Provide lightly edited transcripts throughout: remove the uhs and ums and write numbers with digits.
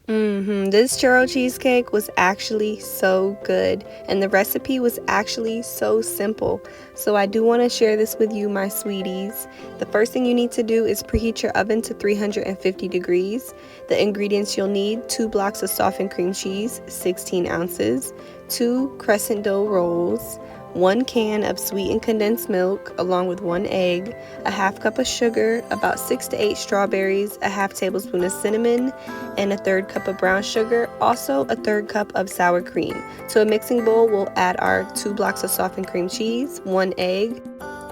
This churro cheesecake was actually so good, and the recipe was actually so simple. So I do want to share this with you, my sweeties. The first thing you need to do is preheat your oven to 350 degrees. The ingredients you'll need: 2 blocks of softened cream cheese, 16 ounces, 2 crescent dough rolls, 1 can of sweetened condensed milk along with 1 egg, a half cup of sugar, about 6 to 8 strawberries, a half tablespoon of cinnamon, and a 1/3 cup of brown sugar, also a 1/3 cup of sour cream. To a mixing bowl, we'll add our 2 blocks of softened cream cheese, 1 egg,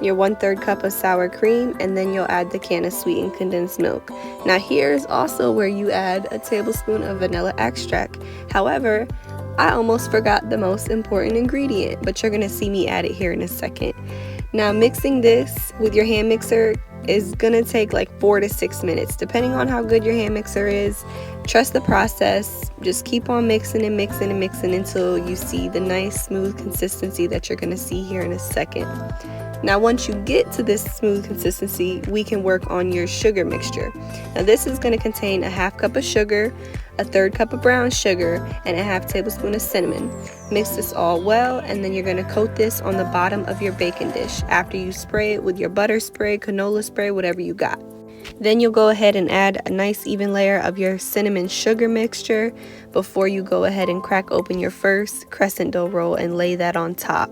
your 1/3 cup of sour cream, and then you'll add the can of sweetened condensed milk. Now here's also where you add a tablespoon of vanilla extract. However, I almost forgot the most important ingredient, but you're going to see me add it here in a second. Now mixing this with your hand mixer is going to take like 4 to 6 minutes, depending on how good your hand mixer is. Trust the process. Just keep on mixing and mixing and mixing until you see the nice smooth consistency that you're going to see here in a second. Now once you get to this smooth consistency, we can work on your sugar mixture. Now this is going to contain a half cup of sugar, a 1/3 cup of brown sugar, and a half tablespoon of cinnamon. Mix this all well, and then you're going to coat this on the bottom of your baking dish after you spray it with your butter spray, canola spray, whatever you got. Then you'll go ahead and add a nice even layer of your cinnamon sugar mixture before you go ahead and crack open your first crescent dough roll and lay that on top.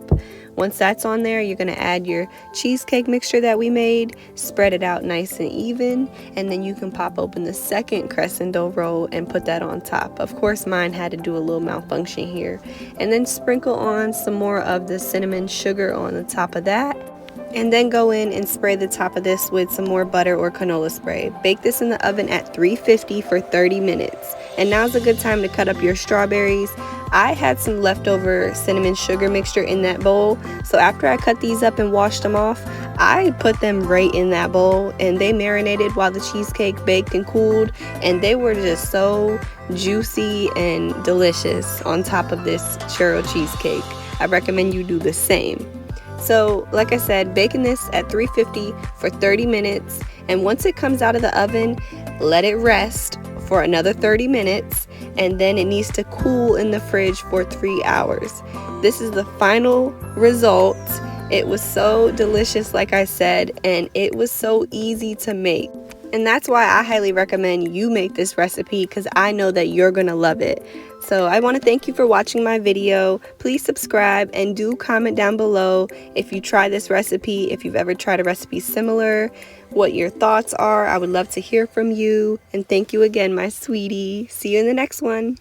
Once that's on there, you're going to add your cheesecake mixture that we made, spread it out nice and even, and then you can pop open the second crescent dough roll and put that on top. Of course, mine had to do a little malfunction here. And then sprinkle on some more of the cinnamon sugar on the top of that. And then go in and spray the top of this with some more butter or canola spray. Bake this in the oven at 350 for 30 minutes. And now's a good time to cut up your strawberries. I had some leftover cinnamon sugar mixture in that bowl, so after I cut these up and washed them off, I put them right in that bowl, and they marinated while the cheesecake baked and cooled, and they were just so juicy and delicious on top of this churro cheesecake. I recommend you do the same. So like I said, baking this at 350 for 30 minutes, and once it comes out of the oven, let it rest for another 30 minutes, and then it needs to cool in the fridge for 3 hours. This is the final result. It was so delicious, like I said, and it was so easy to make. And that's why I highly recommend you make this recipe, because I know that you're gonna love it. So I want to thank you for watching my video. Please subscribe and do comment down below if you try this recipe, if you've ever tried a recipe similar, what your thoughts are. I would love to hear from you. And thank you again, my sweetie. See you in the next one.